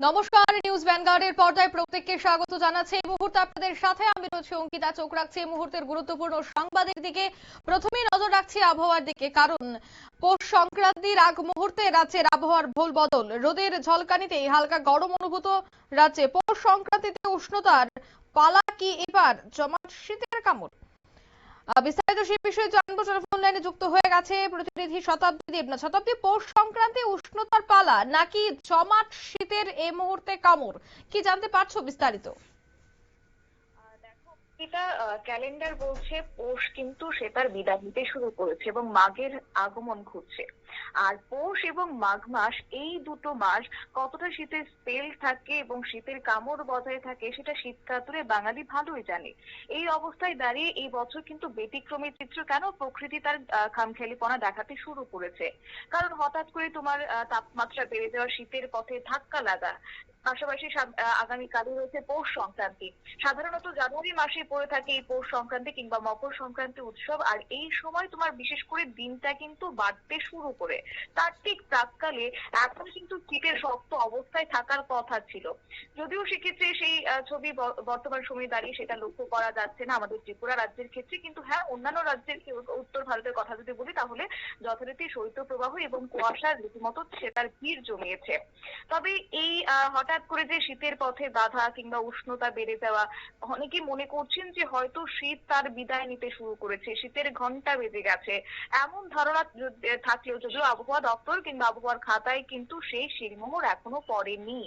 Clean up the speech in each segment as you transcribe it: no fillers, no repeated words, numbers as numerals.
নমস্কার, নিউজ ভ্যানগার্ডের পর্দায় প্রত্যেককে স্বাগত জানাচ্ছি। এই মুহূর্তে আপনাদের সাথে আমি রয়েছি অঙ্কিতা। চোখ রাখছি এই মুহূর্তের গুরুত্বপূর্ণ সংবাদের দিকে। প্রথমেই নজর রাখছি আবহাওয়ার দিকে, কারণ পৌষ সংক্রান্তির আগ মুহূর্তে রাজ্যের আবহাওয়ার ভুল বদল। রোদের ঝলকানিতেই হালকা গরম অনুভূত রাজ্যে। পৌষ সংক্রান্তিতে উষ্ণতার পালা কি এবার জমাট শীতের কামড়? বিস্তারিত সেই বিষয়ে জানবো। টেলিফোন লাইনে যুক্ত হয়ে গেছে প্রতিনিধি শতাব্দী দেবনাথ। শতাব্দী, পৌষ সংক্রান্তি উষ্ণতার পালা নাকি জমাট শীতের এই মুহূর্তে কামড়, কি জানতে পারছো বিস্তারিত? এটা ক্যালেন্ডার বলছে পৌষ কিন্তু সে তার বিদায় নিতে শুরু করেছে এবং মাঘের আগমন ঘটছে। আর পৌষ এবং মাঘ মাস, এই দুটো মাস কতটা শীতের স্পেল থাকে এবং শীতের কামড় বজায় থাকে সেটা শীত কাতুরে বাঙালি ভালোই জানে। এই অবস্থায় দাঁড়িয়ে এই বছর কিন্তু ব্যতিক্রমী চিত্র। কেন? প্রকৃতি তার খামখেয়ালিপনা দেখাতে শুরু করেছে। কারণ হঠাৎ করে তোমার তাপমাত্রা বেড়ে যাওয়া, শীতের পথে ধাক্কা লাগা, পাশাপাশি আগামীকালই রয়েছে পৌষ সংক্রান্তি। সাধারণত জানুয়ারি মাসে পড়ে থাকে এই পৌষ সংক্রান্তি কিংবা মকর সংক্রান্তি উৎসব। আর এই সময় তোমার বিশেষ করে দিনটা কিন্তু বাড়তে শুরু করে। তার ঠিক প্রাককালে এখন কিন্তু শীতের শক্ত অবস্থায় থাকার কথা ছিল। যদিও সেক্ষেত্রে সেই ছবি বর্তমান সময়ে দাঁড়িয়ে সেটা লক্ষ্য করা যাচ্ছে না আমাদের ত্রিপুরা রাজ্যের ক্ষেত্রে। কিন্তু হ্যাঁ, অন্যান্য রাজ্যের উত্তর ভারতের কথা যদি বলি তাহলে যথারীতি শৈত্যপ্রবাহ এবং কুয়াশার রীতিমতো সে তার ভিড় জমিয়েছে। তবে এই হঠাৎ করে যে শীতের পথে বাধা কিংবা উষ্ণতা বেড়ে যাওয়া, অনেকে মনে করছেন যে হয়তো শীত তার বিদায় নিতে শুরু করেছে, শীতের ঘন্টা বেজে গেছে। এমন ধারণা থাকলেও যদিও আবহাওয়া দপ্তর কিংবা আবহাওয়ার খাতায় কিন্তু সেই শিলমোহর এখনো পড়েনি।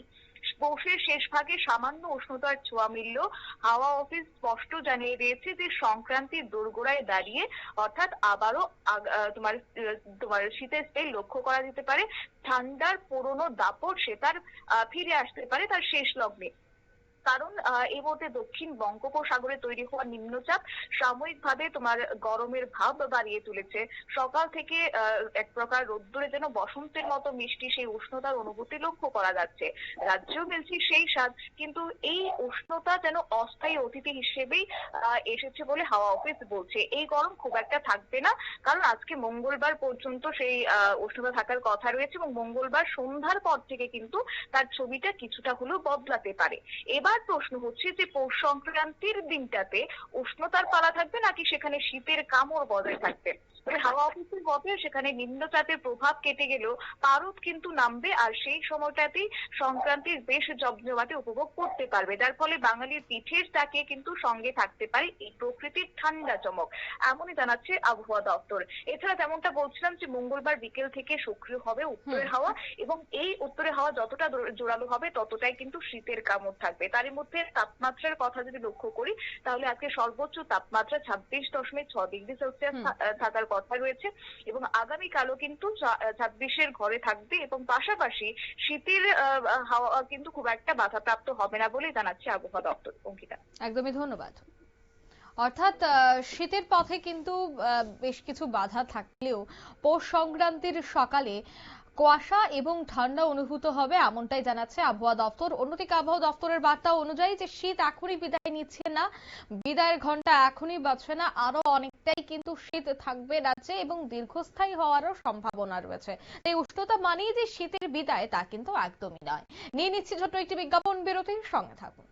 পৌষের শেষ ভাগে সামান্য উষ্ণতার ছোঁয়া মিললেও হাওয়া অফিস স্পষ্ট জানিয়ে দিয়েছে যে সংক্রান্তির দোরগোড়ায় দাঁড়িয়ে, অর্থাৎ আবারও তোমার তোমার শীতের স্পেল লক্ষ্য করা যেতে পারে। ঠান্ডার পুরনো দাপট সে তার ফিরে আসতে পারে তার শেষ লগ্নে। কারণ এই মুহূর্তে দক্ষিণ বঙ্গোপসাগরে তৈরি হওয়া নিম্নচাপ সাময়িকভাবে তোমার গরমের ভাব বাড়িয়ে তুলেছে। সকাল থেকে এক প্রকার রোদ্দুরে যেন বসন্তের মতো মিষ্টি সেই উষ্ণতার অনুভূতি লক্ষ্য করা যাচ্ছে। রাজ্যেও মিলছে সেই স্বাদ, কিন্তু এই উষ্ণতা যেন অস্থায়ী অতিথি হিসেবেই এসেছে বলে হাওয়া অফিস বলছে। এই গরম খুব একটা থাকবে না, কারণ আজকে মঙ্গলবার পর্যন্ত সেই উষ্ণতা থাকার কথা রয়েছে এবং মঙ্গলবার সন্ধ্যার পর থেকে কিন্তু তার ছবিটা কিছুটা হলেও বদলাতে পারে। এবার প্রশ্ন হচ্ছে যে পৌষ সংক্রান্তির দিনটাতে উষ্ণতার পালা থাকবে নাকি সেখানে শীতের কামড় বজায় থাকবে। হাওয়া অফিসের মতে সেখানে নিম্নচাপের প্রভাব কেটে গেলেও পারদ কিন্তু নামবে, আর সেই সময়টাতেই সংক্রান্তির বেশ জমজমাটে উপভোগ করতে পারবে, যার ফলে বাঙালির পিঠের চাকে কিন্তু সঙ্গে থাকতে পারে এই প্রকৃতির ঠান্ডা চমক। এমনই জানাচ্ছে আবহাওয়া দপ্তর। এছাড়া যেমনটা বলছিলাম যে মঙ্গলবার বিকেল থেকে সক্রিয় হবে উত্তরের হাওয়া, এবং এই উত্তরের হাওয়া যতটা জোরালো হবে ততটাই কিন্তু শীতের কামড় থাকবে। তারই মধ্যে তাপমাত্রার কথা যদি লক্ষ্য করি তাহলে আজকে সর্বোচ্চ তাপমাত্রা 26.6 ডিগ্রি সেলসিয়াস থাকার কথা রয়েছে এবং আগামীকালও কিন্তু 26-এর ঘরে থাকবে এবং পাশাপাশি শীতের হাওয়া কিন্তু খুব একটা বাধাপ্রাপ্ত হবে না বলে জানাচ্ছে আবহাওয়া দপ্তর। অঙ্কিতা, একদমই ধন্যবাদ। অর্থাৎ শীতের পথে কিন্তু বেশ কিছু বাধা থাকলেও পৌষ সংক্রান্তির সকালে কুয়াশা এবং ঠান্ডা অনুভূত হবে, এমনটাই জানাচ্ছে আবহাওয়া দপ্তর। অন্যদিকে আবহাওয়া দপ্তরের বার্তা অনুযায়ী যে শীত এখনই বিদায় নিচ্ছে না, বিদায়ের ঘন্টা এখনই বাজছে না, আরো অনেকটাই কিন্তু শীত থাকবে রাজ্যে এবং দীর্ঘস্থায়ী হওয়ারও সম্ভাবনা রয়েছে। এই উষ্ণতা মানেই যে শীতের বিদায় তা কিন্তু একদমই নয়। নিয়ে নিচ্ছি ছোট্ট একটি বিজ্ঞাপন বিরতির সঙ্গে থাকুন।